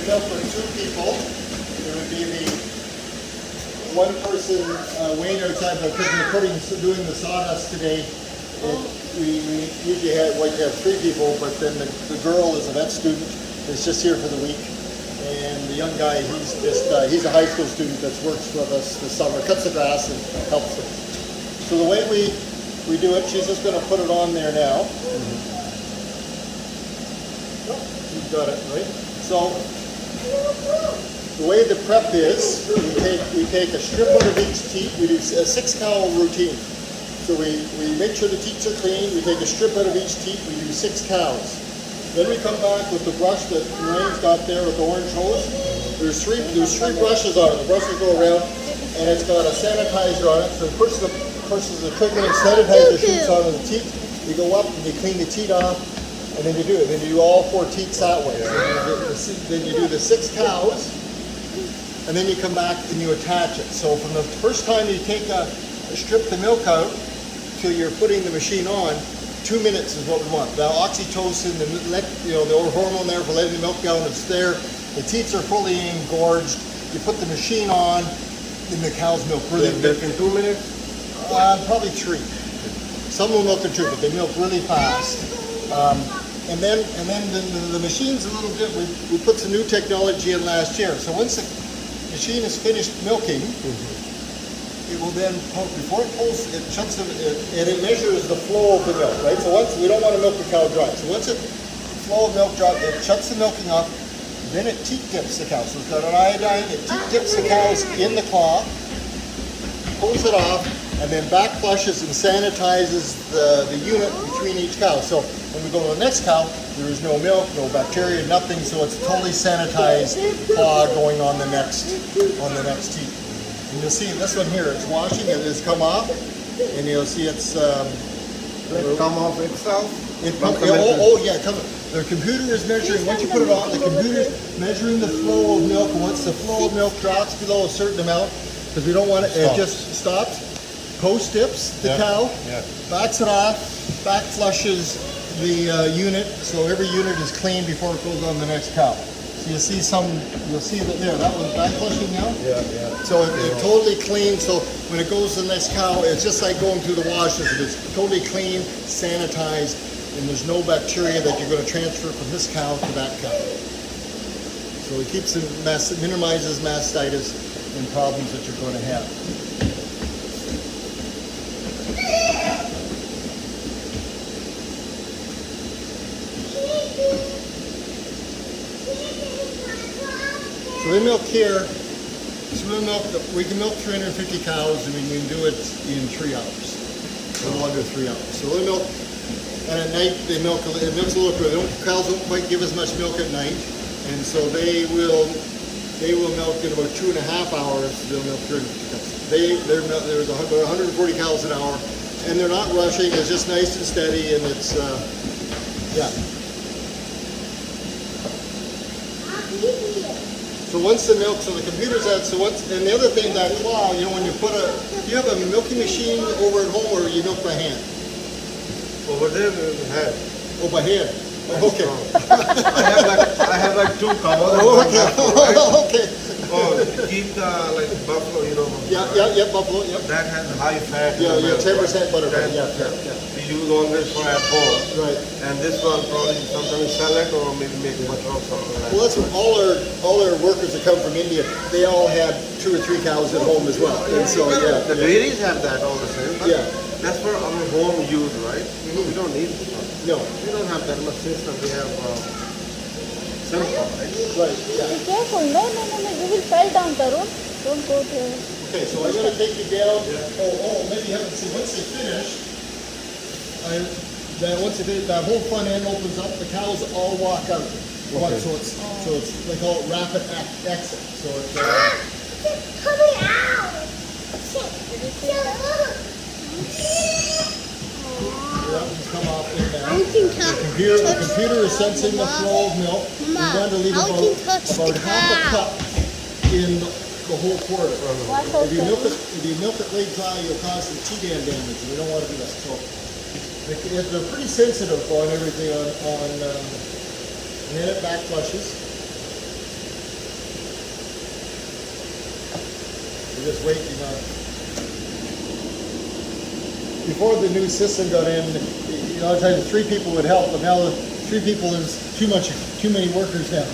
milk for 2 people. It would be the one person waiting outside, but because we're doing the sawdust today, we usually like to have 3 people, but then the girl is a vet student that's just here for the week. And the young guy, he's a high school student that works with us this summer, cuts the grass and helps us. So the way we do it, she's just going to put it on there now. You've got it, right? So the way the prep is, we take a strip out of each teat. We do a 6-cow routine. So we make sure the teats are clean. We take a strip out of each teat. We do 6 cows. Then we come back with the brush that Marine's got there with the orange hose. There's three brushes on it. The brushes go around, and it's got a sanitizer on it. So it pushes the trigger and sanitizer shoots onto the teat. You go up and you clean the teat off, and then you do it. Then you do all 4 teats that way. So then you do the 6 cows, and then you come back and you attach it. So from the first time you take strip the milk out till you're putting the machine on, 2 minutes is what we want. The oxytocin, the hormone there for letting the milk down, it's there. The teats are fully engorged. You put the machine on, and the cow's milk really milk in 2 minutes? Probably 3. Some will milk in 2, but they milk really fast. And then the machine's a little bit. We put some new technology in last year. So once the machine is finished milking, it will then pump, before it pulls, it shuts it, and it measures the flow of the milk, right? So once, we don't want to milk the cow dry. So once the flow of milk dry, it shuts the milking off, then it teat dips the cow. So it's got an iodine, it teat dips the cows in the claw, pulls it off, and then back flushes and sanitizes the unit between each cow. So when we go to the next cow, there is no milk, no bacteria, nothing, so it's a totally sanitized claw going on the next teat. And you'll see this one here, it's washing, it has come off, and you'll see it's come off itself? The computer is measuring, once you put it on, the computer is measuring the flow of milk, and once the flow of milk drops below a certain amount, because we don't want it just stops, post dips the cow, backs it off, back flushes the unit, so every unit is clean before it goes on the next cow. So you'll see that there, that one's back flushing now? Yeah. So it's totally clean, so when it goes to the next cow, it's just like going through the washes. It's totally clean, sanitized, and there's no bacteria that you're going to transfer from this cow to that cow. So it keeps minimizes mastitis and problems that you're going to have. So we milk here, we can milk 350 cows, and we can do it in 3 hours, a little under 3 hours. So we milk, and at night it milks a little bit. Cows don't quite give as much milk at night, and so they will milk in about 2.5 hours. They'll milk 350 cows. There's about 140 cows an hour, and they're not rushing. It's just nice and steady, and it's So once the milk, so the computer's out, and the other thing, that claw, when you you have a milking machine over at home, or you milk by hand? Over there, we have. Oh, by hand. Oh, okay. I have like 2 cows. Oh, okay. Okay. Oh, keep like buffalo, Yeah, buffalo, yeah. That has high fat. Yeah, 10% butter. Yeah. We use always for at home. Right. And this one probably sometimes sell it or maybe make butter or something like that. Well, that's what all our workers that come from India, they all had 2 or 3 cows at home as well. And so, The dairies have that all the same. But Yeah. that's for our home use, right? We don't need it. No. We don't have that much system. We have simple, right? Right, yeah. Be careful. No. You will fall down, Tarun. Don't go there. Okay, so I'm going to take you down. Maybe you haven't seen. Once they finish, that whole front end opens up. The cows all walk out. Okay. So it's they call it rapid exit. So it's coming out. come off in now. I can touch The computer is sensing the flow of milk. We're going to leave I can touch about the half a cow. cup in the whole quarter. Watch If you milk it late dry, you'll cause some T-dam damage. We don't want to do that. So they're pretty sensitive on everything and then it back flushes. We're just waiting on. Before the new system got in, a lot of times 3 people would help, but now 3 people is too many workers now.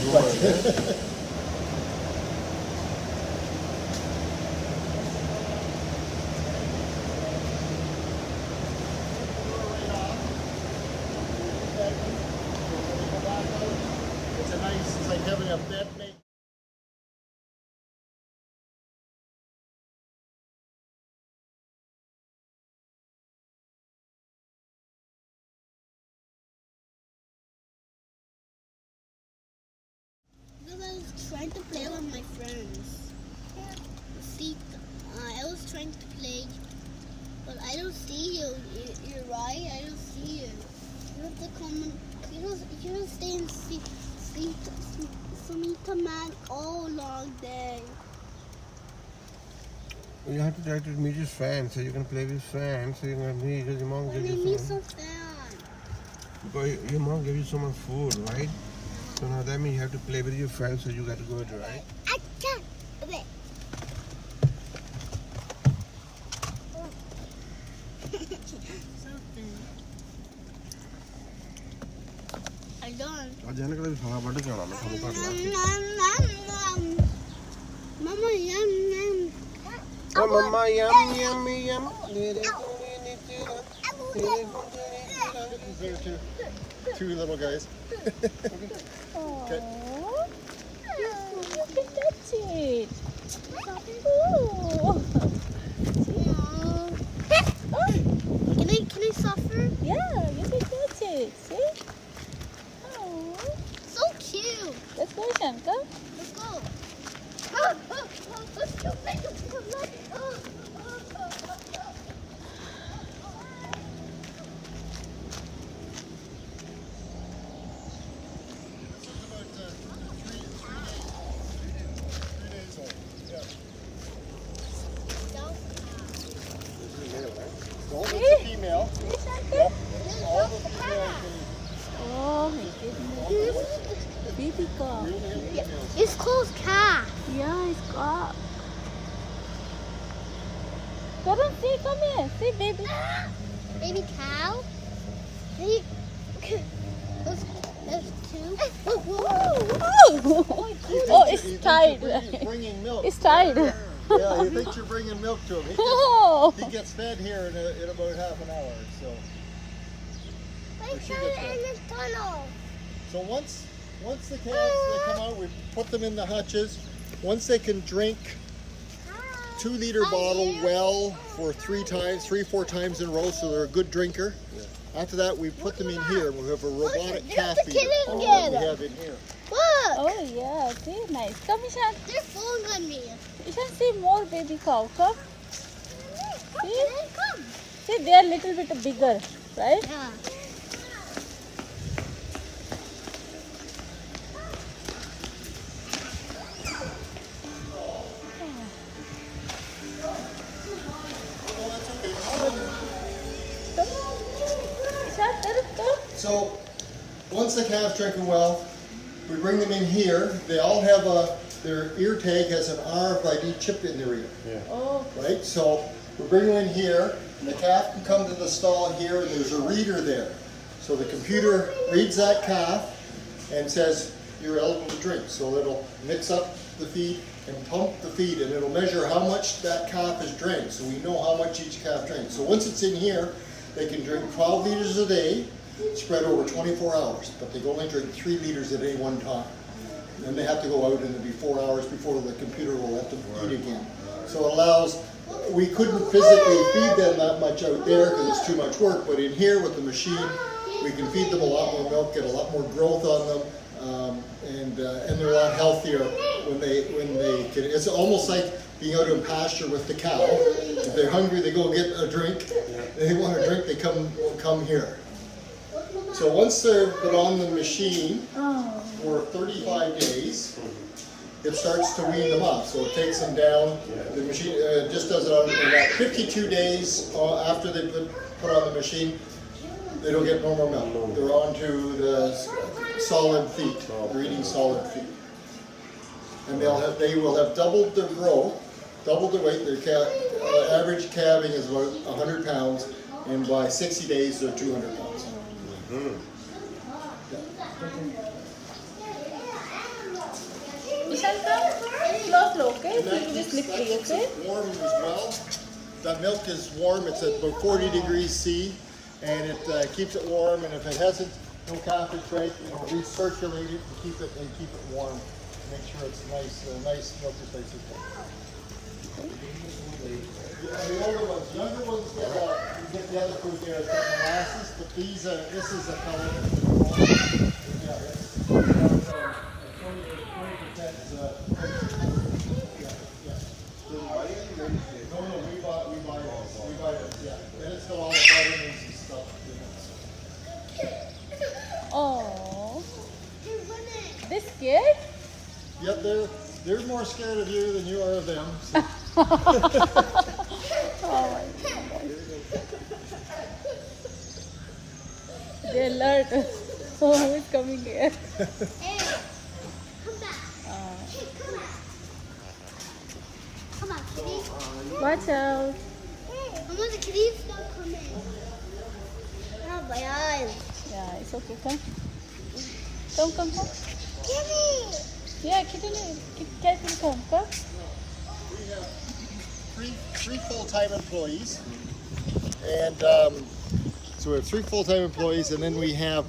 It's like having a bed made. Because I was trying to play with my friends. See, I was trying to play, but I don't see you. You're right. I don't see you. You have to come. You don't stay and see me command all long day. You have to try to meet his friends, so you can play with friends, so you can meet because your mom I gives need you some. some fun. Because your mom gave you so much food, right? So now that means you have to play with your friends, so you got to go it, right? I can't. Wait. Something. I don't. ਅੱਜ ਇਹਨਾਂ ਕੋਲ ਖਾਣਾ ਵੱਢ ਕੇ ਆਉਣਾ ਮੈਂ ਤੁਹਾਨੂੰ ਘੱਟ ਲਾ Mama, yum, yum. ਓ ਮੰਮਾ ਯਮ ਯਮ ਯਮ ਮੇਰੇ There too. 2 little guys. Okay. You can touch it. Ooh. Can I suffer? Yeah, you can touch it. See? Oh. So cute. Let's go, Shankar. Let's go. Let's go. All the female. Yep. All the female Oh my goodness. Baby cow. It's called calf. Yeah, it's cow. Tarun, see, come here. See, baby. Baby cow. Hey. There's 2. Oh, it's tied. He's bringing milk. It's tied. Yeah, he thinks you're bringing milk to him. Oh. He gets fed here in about half an hour. So in the tunnel. once the calves they come out, we put them in the hutches. Once they can drink 2-liter bottle well for 3-4 times in a row, so they're a good drinker. After that, we put them in here. We have a robotic calf the feeder kittens that get we it. have in here. Look. Oh, yeah. See, nice. Come, Ishan. They're falling on me. Ishan, see more baby cow. Come. See? Come. See, they are little bit bigger, right? Yeah. Ishan, Tarun, come. So once the calves drinking well, we bring them in here. They all have their ear tag has an RFID chip in their ear. Oh, Right? So we bring them in here, and the calf can come to the stall here, and there's a reader there. So the computer reads that calf and says, you're eligible to drink. So it'll mix up the feed and pump the feed, and it'll measure how much that calf has drank, so we know how much each calf drinks. So once it's in here, they can drink 12 liters a day, spread over 24 hours, but they can only drink 3 liters at any one time. And then they have to go out, and it'll be 4 hours before the computer will let them eat again. So it allows, we couldn't physically feed them that much out there because it's too much work, but in here with the machine, we can feed them a lot more milk, get a lot more growth on them, and they're a lot healthier when they can. It's almost like being out in pasture with the cow. If they're hungry, they go get a drink. If they want a drink, they come here. So once they've been on the machine for 35 days, it starts to wean them up. So it takes them down. The machine just does it on about 52 days after they've been put on the machine. They don't get no more milk. They're on to the solid feed. They're eating solid feed. And they will have doubled their growth, double the weight. Their average calving is about 100 pounds, and by 60 days they're 200 pounds. Ishan, come. Slow, okay? And It that will be keeps slippery, it okay? warm as well. That milk is warm. It's at about 40 degrees C, and it keeps it warm. And if it hasn't, no calf is right, recirculate it and keep it warm. Make sure it's nice milk is nice and warm. The older ones, younger ones get the other food there, it's got molasses, but this is a color. Yeah, it's 20% No, we buy it, yeah. And it's got all the vitamins and stuff in it. Oh, they scared? Yep, they're more scared of you than you are of them. So. Oh my God. They alert. Oh, who is coming here? Hey, come back. Hey, come back. Come on, kitty. Watch out. Mama, the kitties stop coming. Oh, my eyes. Yeah, it's okay. Come. Come. Kitty. Yeah, kitten will come. We have three full-time employees, and so we have 3 full-time employees, and then we have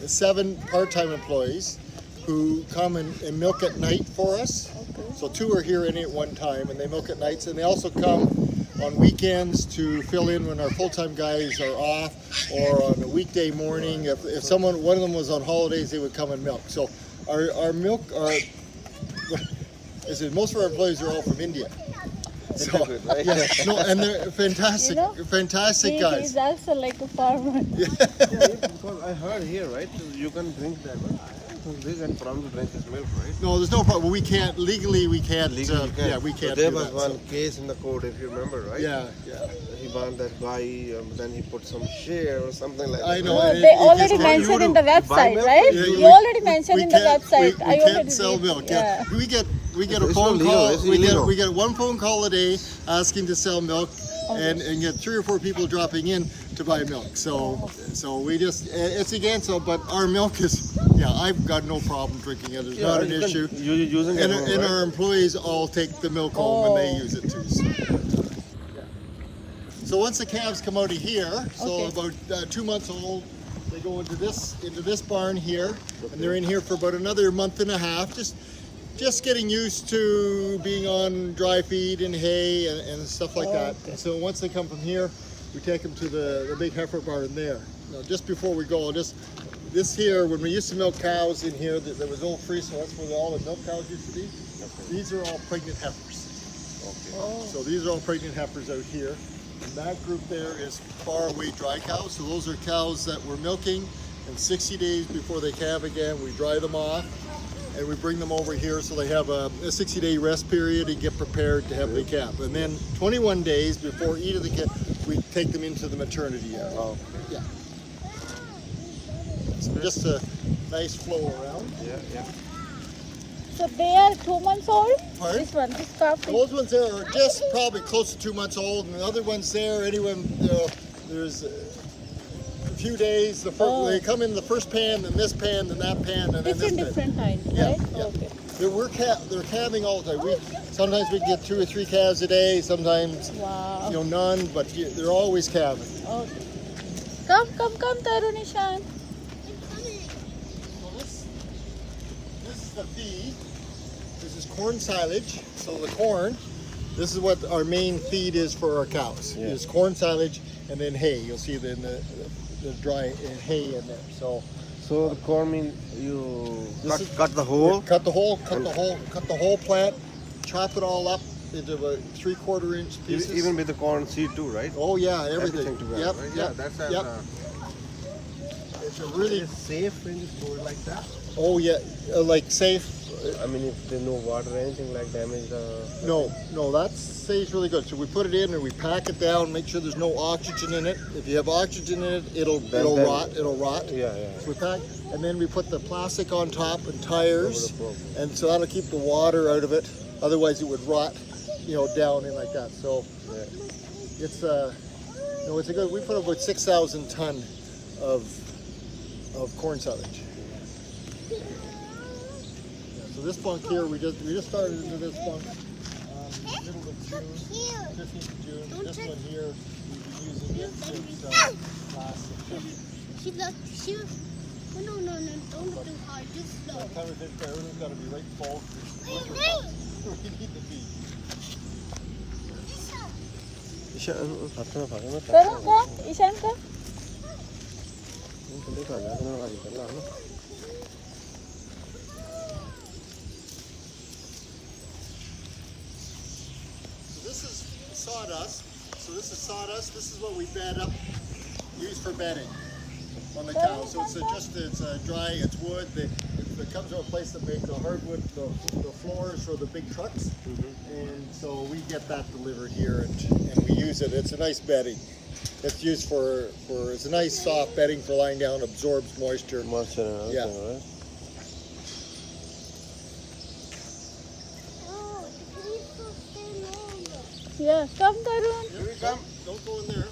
7 part-time employees who come and milk at night for us. Okay. So 2 are here at one time, and they milk at nights, and they also come on weekends to fill in when our full-time guys are off, or on a weekday morning. If one of them was on holidays, they would come and milk. So our milk, most of our employees are all from India. So, yeah, no, and they're fantastic, fantastic guys. He's also like a farmer. Because I heard here, right? You can drink that one. They can problem to drink his milk, right? No, there's no problem. We can't legally. We can't. Legally, you can. Yeah, we can't. So there do was that, one case in the court, if you remember, right? Yeah. He banned that guy, then he put some share or something like that. I know. No, and they it already gets- mentioned in the buy website, milk? right? Yeah, You already mentioned we in the can't- website. We I can't already sell did. milk. Yeah. We get a It's phone illegal, call. it's We illegal. get one phone call a day asking to sell milk, and get 3 or 4 people dropping in to buy milk. So we just it's against it, but our milk is I've got no problem drinking it. It's not an you can- issue. You're using it, And, home, and right? our employees all take the milk home and they use it too. So once the calves come out of here, Okay. about 2 months old, they go into this barn here, and they're in here for about another month and a half, just getting used to being on dry feed and hay and stuff like that. Okay. And so once they come from here, we take them to the big heifer barn there. Now, just before we go, this here, when we used to milk cows in here, there was old free, so that's where all the milk cows used to be. These are all pregnant heifers. Oh. So these are all pregnant heifers out here. And that group there is far away dry cows. So those are cows that we're milking, and 60 days before they calve again, we dry them off and we bring them over here so they have a 60-day rest period and get prepared to have the calf. And then 21 days before either the calf, we take them into the maternity area. Oh, Yeah. So just a nice flow around. yeah. So they are 2 months old? Pardon? This calf is Those ones there are just probably close to 2 months old, and the other ones there, there's a few days. They come in the first pan, then this pan, then that pan, and then this pan. different times, Yeah, right? yeah. Okay. They're calving all the time. Sometimes we get 2 or 3 calves a day, sometimes Wow. none, but they're always calving. Okay. Come, Tarun, Ishan. So this is the feed. This is corn silage. So the corn, this is what our main feed is for our cows. Yeah. Is corn silage and then hay. You'll see the dry hay in there. So So the corn mean you This cut the hole? cut the whole plant, chop it all up into about 3/4 inch pieces. Even with the corn seed too, right? Oh yeah, everything. together, Yep, right? yep, Yeah, that's yep. It's a really safe when you store it like that. like safe. I mean, if there's no water or anything like damage the. No, that stays really good. So we put it in and we pack it down, make sure there's no oxygen in it. If you have oxygen in it, it'll Then- rot. It'll rot. Yeah. So we pack, and then we put the plastic on top and tires, Over the and so that'll keep the water out of it. Otherwise, it would rot. down in like that. So it's it's a good. We put about 6,000 ton of corn silage. So this bunk here, we just started into this bunk middle of June, 15th of June. This one here, we've been using it since last September. No, don't do hard, just slow. Everything's got to be right full. We need the feed. Tarun, come. Ishan, come. This is sawdust. So this is sawdust. This is what we bed up, use for bedding on the cows. So it's dry. It's wood. It comes from a place that makes the hardwood, the floors for the big trucks, and so we get that delivered here, and we use it. It's a nice bedding. It's used for it's a nice soft bedding for lying down. Absorbs moisture. Yeah. Oh, please don't stay longer. Yeah, come, Tarun. Here we come. Don't go in there.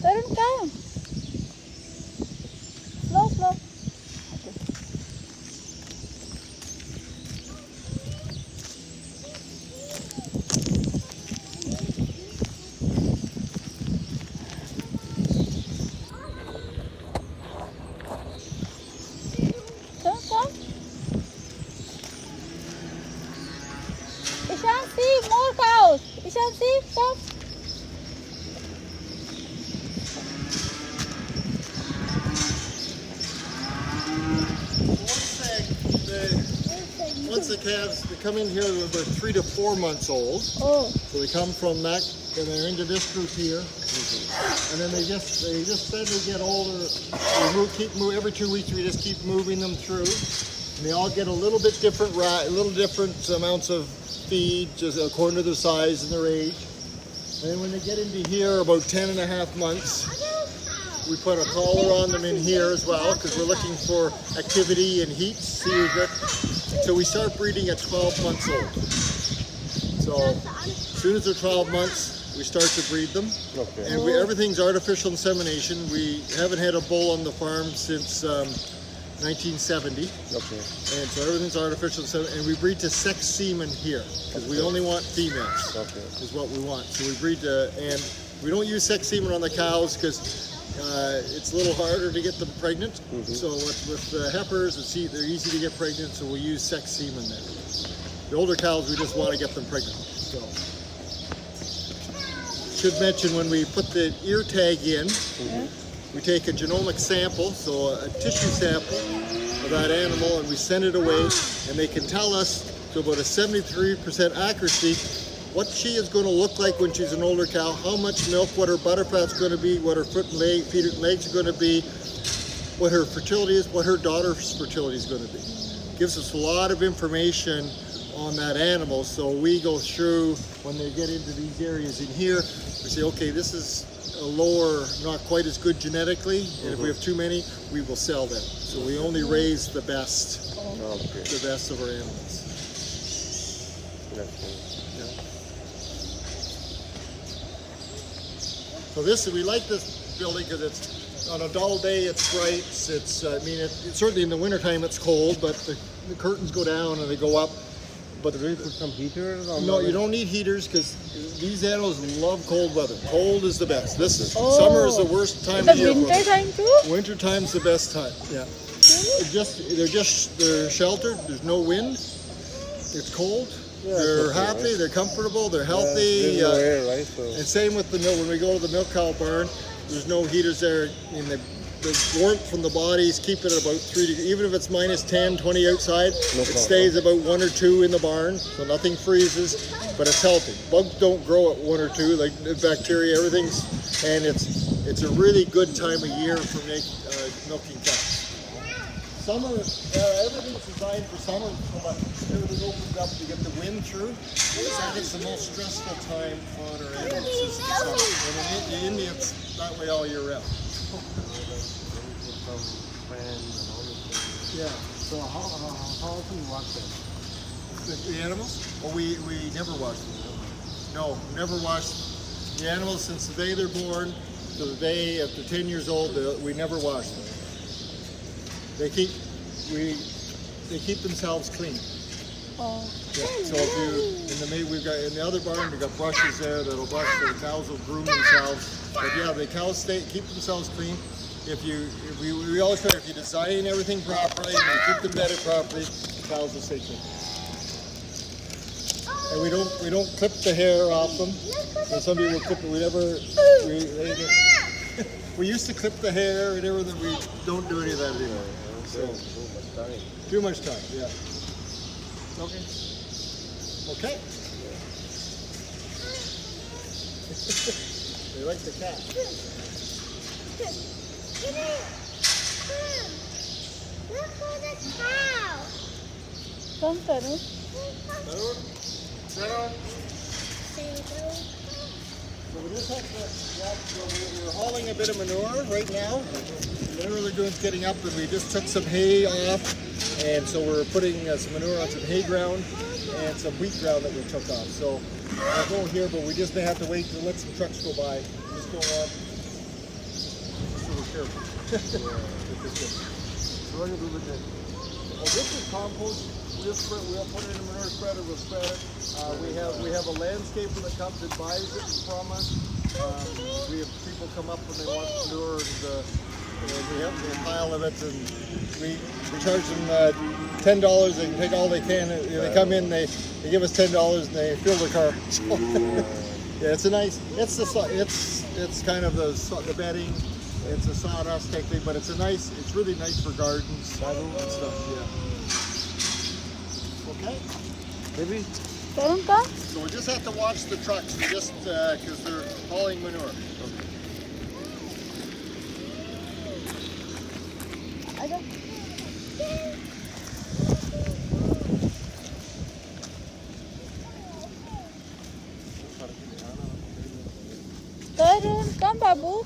Tarun, come. Slow, slow. Come. Ishan, see more cows. Ishan, see, come. Once the calves, they come in here, they're about 3 to 4 months old. Oh, So they come from that, then they're into this group here, and then they just steadily get older. Keep moving every 2 weeks. We just keep moving them through, and they all get a little bit different, amounts of feed, just according to their size and their age. And then when they get into here, about 10 and a half months, we put a collar on them in here as well, because we're looking for activity and heat. So we start breeding at 12 months old. So as soon as they're 12 months, we start to breed them. Okay. And everything's artificial insemination. We haven't had a bull on the farm since 1970. Okay. And so everything's artificial insemination. And we breed to sex semen here, because we only want females, is what we want. So we breed and we don't use sex semen on the cows because it's a little harder to get them pregnant. So with the heifers, they're easy to get pregnant, so we use sex semen there. The older cows, we just want to get them pregnant. So, should mention when we put the ear tag in, we take a genomic sample, so a tissue sample of that animal, and we send it away, and they can tell us to about a 73% accuracy what she is going to look like when she's an older cow, how much milk, what her butterfat's going to be, what her feet and legs are going to be, what her fertility is, what her daughter's fertility is going to be. Gives us a lot of information on that animal, so we go through, when they get into these areas in here, we say, okay, this is a lower, not quite as good genetically, and if we have too many, we will sell them. So we only raise the best of our animals. So we like this building because it's on a dull day, it's bright. It's certainly in the wintertime it's cold, but the curtains go down and they go up. But Do you put some heaters? no, you don't need heaters because these animals love cold weather. Cold is the best. Summer is the worst time the of year. winter time too? Winter time's the best time. Yeah. They're sheltered. There's no wind. It's cold. They're happy. They're comfortable. They're healthy. There's no air, right? So. And same with the milk. When we go to the milk cow barn, there's no heaters there. And the warmth from the bodies keep it at about 3 degrees. Even if it's minus 10, 20 outside, it stays about 1 or 2 in the barn. So nothing freezes, but it's healthy. Bugs don't grow at 1 or 2, like bacteria, everything's, and it's a really good time of year for milking cows. Summer, everything's designed for summer. Everything opens up to get the wind through. So I think the most stressful time on our animals is the summer. And in India, it's that way all year round. Some fans and all this. Yeah. So how often you wash them? The animals? Oh, we never wash them. No, never wash the animals since the day they're born to the day after 10 years old. We never wash them. They keep themselves clean. Oh. Yeah, so if we've got in the other barn, we've got brushes there that'll brush. The cows will groom themselves. But yeah, the cows keep themselves clean. We always try, if you design everything properly and you keep them bedded properly, the cows will stay clean. And we don't clip the hair off them. And some people clip it. We used to clip the hair and everything. We don't do any of that anymore. So too much time. Yeah. Okay. Okay. They like the cat. Look for the cow. Come, Tarun. So we just have we're hauling a bit of manure right now. The manure they're doing is getting up, and we just took some hay off, and so we're putting some manure on some hay ground and some wheat ground that we took off. So I'll go here, but we just may have to wait to let some trucks go by. Just go on. So we're careful. So we're gonna do this. Well, this is compost. We'll put it in a manure spreader. We'll spread it. We have a landscaper that comes and buys it from us. We have people come up when they want manure, and we have a pile of it, and we charge them $10. They can take all they can. They come in, they give us $10, and they fill their car. So, yeah, it's a nice. It's kind of the bedding. It's a sawdust technique, but it's really nice for gardens and stuff. Yeah. Okay. Maybe. Tarun, come. So we just have to watch the trucks, just because they're hauling manure. Aja. Tarun, come, Babu.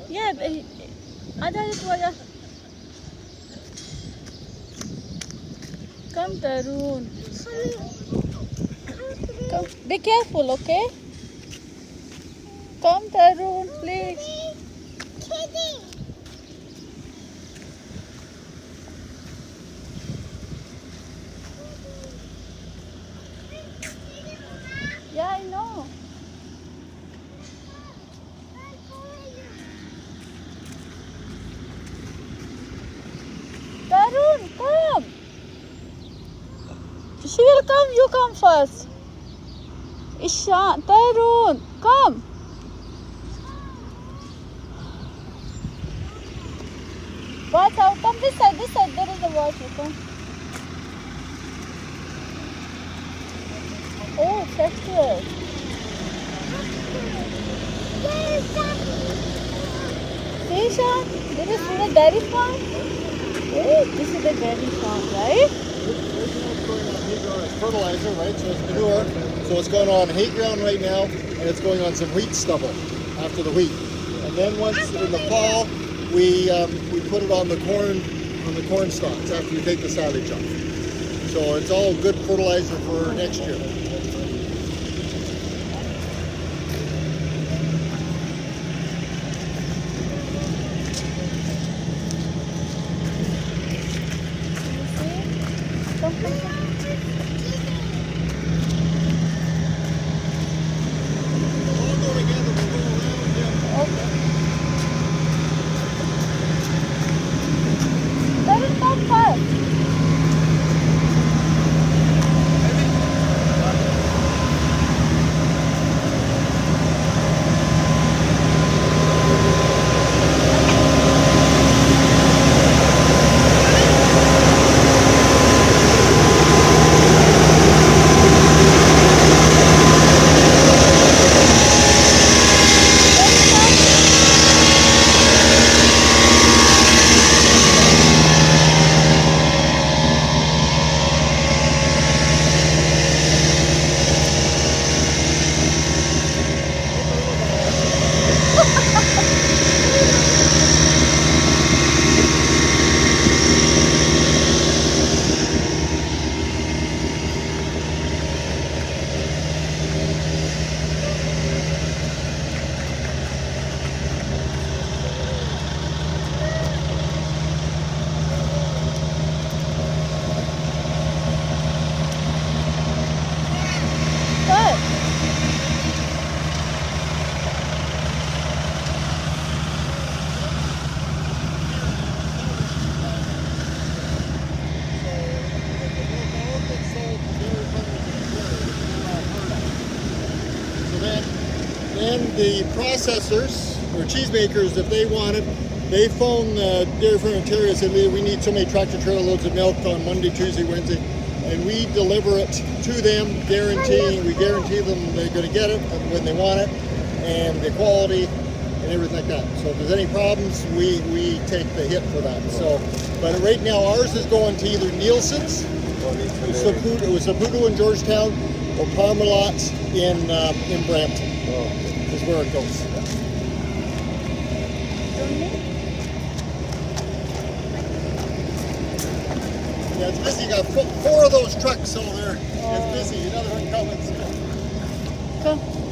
Yeah, aja itu aja. Come, Tarun. Come. Be careful, okay? Come, Tarun, please. Kitty. Yeah, I know. Tarun, come. She will come. You come first. Ishan, Tarun, come. Watch out. Come this side. This side. There is a water. Come. Oh, sexual. See, Ishan? This is the dairy farm. Hey, this is the dairy farm, right? It's fertilizer, right? So it's manure. So it's going on hay ground right now, and it's going on some wheat stubble after the wheat. And then once in the fall, we put it on the corn stalks after you take the silage off. So it's all good fertilizer for next year. Come, come, come. All go together, we'll go around here. Okay. Tarun, come first. the processors or cheesemakers, if they want it, they phone Dairy Farm Ontario and say, we need so many tractor trailer loads of milk on Monday, Tuesday, Wednesday, and we deliver it to them, we guarantee them they're going to get it when they want it, and the quality and everything like that. So if there's any problems, we take the hit for that. So, but right now ours is going to either Nielsen's, Saputo in Georgetown, or Parmalat in Brampton. Is where it goes. Yeah, it's busy. You got four of those trucks over there. It's busy. Another one coming. Come.